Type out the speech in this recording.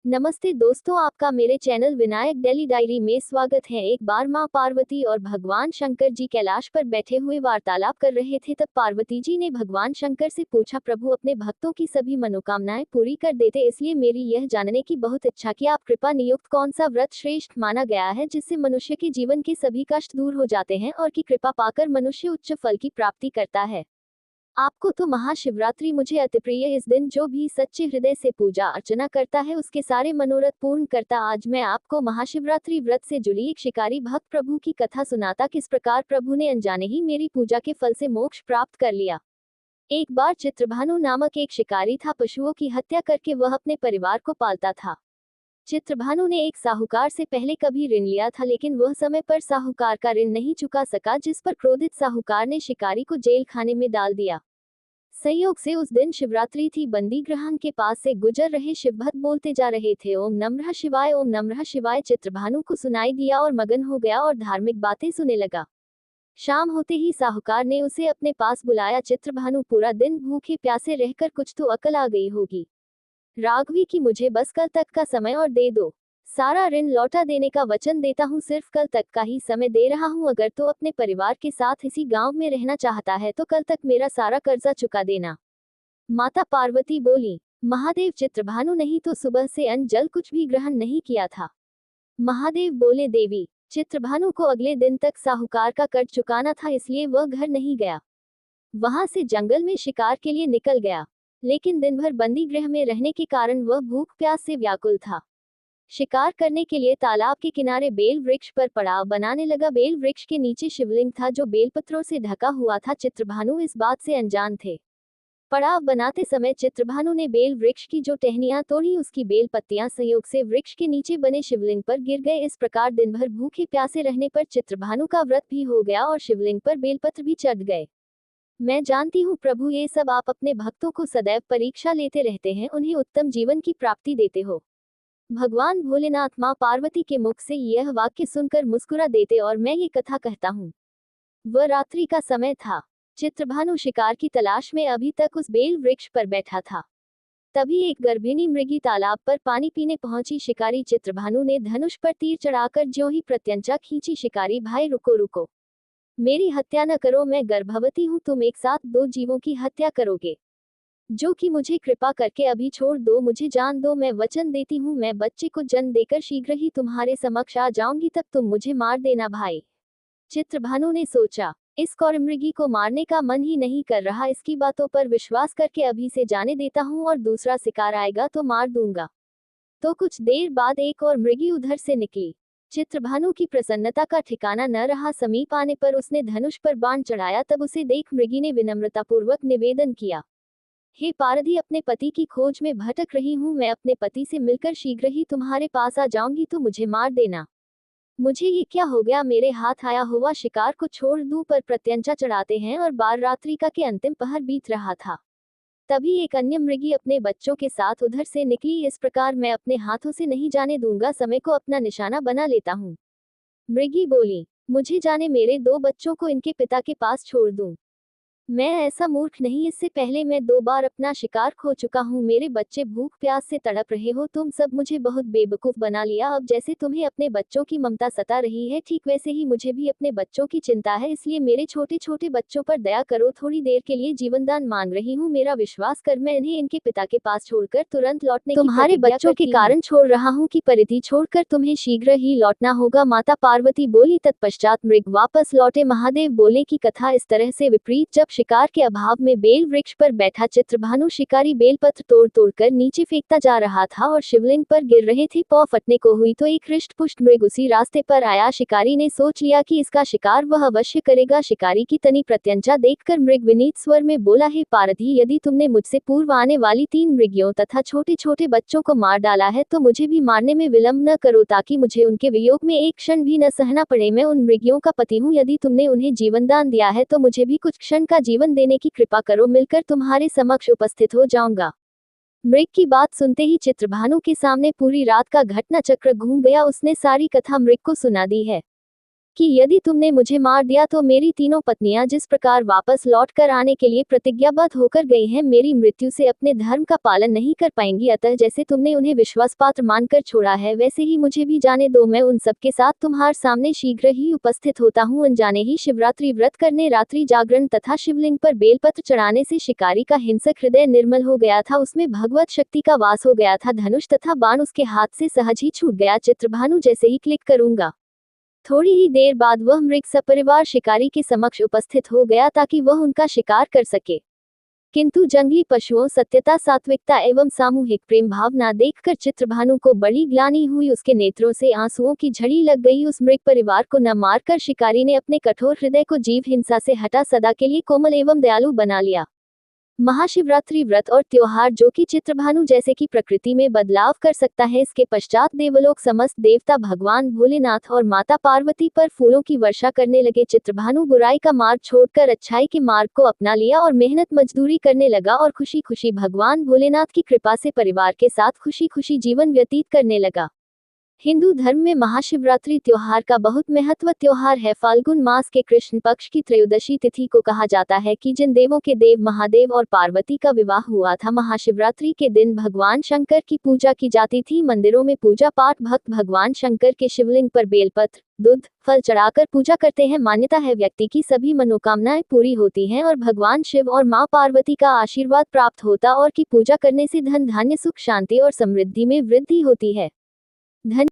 नमस्ते दोस्तों, आपका मेरे चैनल विनायक डेली डायरी में स्वागत है। एक बार मां पार्वती और भगवान शंकर जी कैलाश पर बैठे हुए वार्तालाप कर रहे थे। तब पार्वती जी ने भगवान शंकर से पूछा, प्रभु अपने भक्तों की सभी मनोकामनाएं पूरी कर देते, इसलिए मेरी यह जानने की बहुत इच्छा कि आप कृपा नियुक्त कौन सा व्रत श्रेष्ठ माना गया है, जिससे मनुष्य के जीवन के सभी कष्ट दूर हो जाते हैं और की कृपा पाकर मनुष्य उच्च फल की प्राप्ति करता है। आपको तो महाशिवरात्रि मुझे अति प्रिय। इस दिन जो भी सच्चे हृदय से पूजा अर्चना करता है उसके सारे मनोरथ पूर्ण करता। आज मैं आपको महाशिवरात्रि व्रत से जुड़ी एक शिकारी भक्त प्रभु की कथा सुनाता, किस प्रकार प्रभु ने अनजाने ही मेरी पूजा के फल से मोक्ष प्राप्त कर लिया। एक बार चित्रभानु नामक एक शिकारी था। पशुओं की हत्या करके वह अपने परिवार को पालता था। चित्रभानु ने एक साहूकार से पहले कभी ऋण लिया था, लेकिन वह समय पर साहूकार का ऋण नहीं चुका सका, जिस पर क्रोधित साहूकार ने शिकारी को जेल खाने में डाल दिया। संयोग से उस दिन शिवरात्रि थी। बंदी गृह के पास से गुजर रहे शिवभक्त बोलते जा रहे थे, ओम नमः शिवाय, ओम नमः शिवाय। चित्रभानु को सुनाई दिया और मगन हो गया और धार्मिक बातें सुने लगा। शाम होते ही साहूकार ने उसे अपने पास बुलाया। चित्रभानु, पूरा दिन भूखे प्यासे रहकर कुछ तो अकल आ गई होगी। राघवी की मुझे बस कल तक का समय और दे दो। सारा ऋण लौटा देने का वचन देता हूँ, सिर्फ कल तक का ही समय दे रहा हूँ। अगर तो अपने परिवार के साथ इसी गांव में रहना चाहता है तो कल तक मेरा सारा कर्जा चुका देना। माता पार्वती बोली, महादेव, चित्रभानु नहीं तो सुबह से अन्न जल कुछ भी ग्रहण नहीं किया था। महादेव बोले, देवी, चित्रभानु को अगले दिन तक साहूकार का कर्ज चुकाना था, इसलिए वह घर नहीं गया। वहां से जंगल में शिकार के लिए निकल गया, लेकिन दिन भर बंदी गृह में रहने के कारण वह भूख प्यास से व्याकुल था। शिकार करने के लिए तालाब के किनारे बेल वृक्ष पर पड़ाव बनाने लगा। बेल वृक्ष के नीचे शिवलिंग था जो बेलपत्रों से ढका हुआ था। चित्रभानु इस बात से अनजान थे। पड़ाव बनाते समय चित्रभानु ने बेल वृक्ष की जो टहनियां तोड़ी, उसकी बेल पत्तियां संयोग से वृक्ष के नीचे बने शिवलिंग पर गिर गए। इस प्रकार दिन भर भूखे प्यासे रहने पर चित्रभानु का व्रत भी हो गया और शिवलिंग पर बेलपत्र भी चढ़ गए। मैं जानती हूँ प्रभु, ये सब आप अपने भक्तों को सदैव परीक्षा लेते रहते हैं, उन्हें उत्तम जीवन की प्राप्ति देते हो। भगवान भोलेनाथ मां पार्वती के मुख से यह वाक्य सुनकर मुस्कुरा देते और मैं ये कथा कहता हूँ। वह रात्रि का समय था। चित्रभानु शिकार की तलाश में अभी तक उस बेल वृक्ष पर बैठा था। तभी एक गर्भिणी मृगी तालाब पर पानी पीने पहुंची। शिकारी चित्रभानु ने धनुष पर तीर चढ़ाकर ज्यों ही प्रत्यंचा खींची, शिकारी भाई रुको रुको, मेरी हत्या न करो, मैं गर्भवती हूँ, तुम एक साथ दो जीवों की हत्या करोगे, जो कि मुझे कृपा करके अभी छोड़ दो, मुझे जान दो, मैं वचन देती हूँ, मैं बच्चे को जन्म देकर शीघ्र ही तुम्हारे समक्ष आ जाऊंगी, तब तुम मुझे मार देना भाई। चित्रभानु ने सोचा, इस कौरमृगी को मारने का मन ही नहीं कर रहा, इसकी बातों पर विश्वास करके अभी से जाने देता हूँ और दूसरा शिकार आएगा तो मार दूंगा। तो कुछ देर बाद एक और मृगी उधर से निकली। चित्रभानु की प्रसन्नता का ठिकाना न रहा। समीप आने पर उसने धनुष पर बाण चढ़ाया। तब उसे देख मृगी ने विनम्रतापूर्वक निवेदन किया, हे पारधी, अपने पति की खोज में भटक रही हूँ, मैं अपने पति से मिलकर शीघ्र ही तुम्हारे पास आ जाऊंगी, तो मुझे मार देना। मुझे ये क्या हो गया, मेरे हाथ आया हुआ शिकार को छोड़ दूं, पर प्रत्यंचा चढ़ाते हैं और बार रात्रि का के अंतिम पहर बीत रहा था। तभी एक अन्य मृगी अपने बच्चों के साथ उधर से निकली। इस प्रकार मैं अपने हाथों से नहीं जाने दूंगा, समय को अपना निशाना बना लेता हूँ। मृगी बोली, मुझे जाने, मेरे दो बच्चों को इनके पिता के पास छोड़ दूं। मैं ऐसा मूर्ख नहीं, इससे पहले मैं 2 बार अपना शिकार खो चुका हूँ। मेरे बच्चे भूख प्यास से तड़प रहे हो, तुम सब मुझे बहुत बेवकूफ बना लिया। अब जैसे तुम्हें अपने बच्चों की ममता सता रही है, ठीक वैसे ही मुझे भी अपने बच्चों की चिंता है, इसलिए मेरे छोटे छोटे बच्चों पर दया करो। थोड़ी देर के लिए जीवनदान मांग रही हूँ, मेरा विश्वास कर, मैं इन्हें इनके पिता के पास छोड़कर तुरंत लौटने की तुम्हारे बच्चों के कारण छोड़ रहा हूँ कि परिधि छोड़कर तुम्हें शीघ्र ही लौटना होगा। माता पार्वती बोली। तत्पश्चात मृग वापस लौटे। महादेव बोले की कथा इस तरह से विपरीत। जब शिकार के अभाव में बेल वृक्ष पर बैठा चित्रभानु शिकारी बेलपत्र तोड़ तोड़कर नीचे फेंकता जा रहा था और शिवलिंग पर गिर रहे थे। पौ फटने को हुई तो एक हृष्ट पुष्ट मृग उसी रास्ते पर आया। शिकारी ने सोच लिया कि इसका शिकार वह अवश्य करेगा। शिकारी की तनी प्रत्यंचा देखकर मृग विनीत स्वर में बोला, हे पारधी, यदि तुमने मुझसे पूर्व आने वाली 3 मृगियों तथा छोटे छोटे बच्चों को मार डाला है तो मुझे भी मारने में विलंब न करो, ताकि मुझे उनके वियोग में एक क्षण भी न सहना पड़े। मैं उन मृगियों का पति हूँ, यदि तुमने उन्हें जीवनदान दिया है तो मुझे भी कुछ क्षण का जीवन देने की कृपा करो, मिलकर तुम्हारे समक्ष उपस्थित हो जाऊंगा। मृग की बात सुनते ही चित्रभानु के सामने पूरी रात का घटना चक्र घूम गया। उसने सारी कथा मृग को सुना दी है। कि यदि तुमने मुझे मार दिया तो मेरी तीनों पत्नियां जिस प्रकार वापस लौट कर आने के लिए प्रतिज्ञाबद्ध होकर गई हैं, मेरी मृत्यु से अपने धर्म का पालन नहीं कर पाएंगी। अतः जैसे तुमने उन्हें विश्वासपात्र मानकर छोड़ा है, वैसे ही मुझे भी जाने दो। मैं उन सबके साथ तुम्हारे सामने शीघ्र ही उपस्थित होता हूँ। अनजाने ही शिवरात्रि व्रत करने, रात्रि जागरण तथा शिवलिंग पर बेलपत्र चढ़ाने से शिकारी का हिंसक हृदय निर्मल हो गया था, उसमें भगवत शक्ति का वास हो गया था। धनुष तथा बाण उसके हाथ से सहज ही छूट गया। चित्रभानु जैसे ही क्लिक करूंगा, थोड़ी ही देर बाद वह मृग सपरिवार शिकारी के समक्ष उपस्थित हो गया ताकि वह उनका शिकार कर सके। किंतु जंगली पशुओं, सत्यता, सात्विकता एवं सामूहिक प्रेम भावना देखकर चित्रभानु को बड़ी ग्लानि हुई। उसके नेत्रों से आंसुओं की झड़ी लग गई। उस मृग परिवार को न मारकर शिकारी ने अपने कठोर हृदय को जीव हिंसा से हटा सदा के लिए कोमल एवं दयालु बना लिया। महाशिवरात्रि व्रत और त्योहार जो कि चित्रभानु जैसे की प्रकृति में बदलाव कर सकता है। इसके पश्चात देवलोक समस्त देवता भगवान भोलेनाथ और माता पार्वती पर फूलों की वर्षा करने लगे। चित्रभानु बुराई का मार्ग छोड़कर अच्छाई के मार्ग को अपना लिया और मेहनत मजदूरी करने लगा और खुशी खुशी भगवान भोलेनाथ की कृपा से परिवार के साथ खुशी खुशी जीवन व्यतीत करने लगा। हिंदू धर्म में महाशिवरात्रि त्योहार का बहुत महत्व त्योहार है। फाल्गुन मास के कृष्ण पक्ष की त्रयोदशी तिथि को कहा जाता है कि जिन देवों के देव महादेव और पार्वती का विवाह हुआ था, महाशिवरात्रि के दिन भगवान शंकर की पूजा की जाती थी। मंदिरों में पूजा पाठ भक्त भगवान शंकर के शिवलिंग पर बेलपत्र, दूध, फल चढ़ाकर पूजा करते हैं। मान्यता है व्यक्ति की सभी मनोकामनाएं पूरी होती हैं और भगवान शिव और मां पार्वती का आशीर्वाद प्राप्त होता और की पूजा करने से धन धान्य सुख शांति और समृद्धि में वृद्धि होती है। धन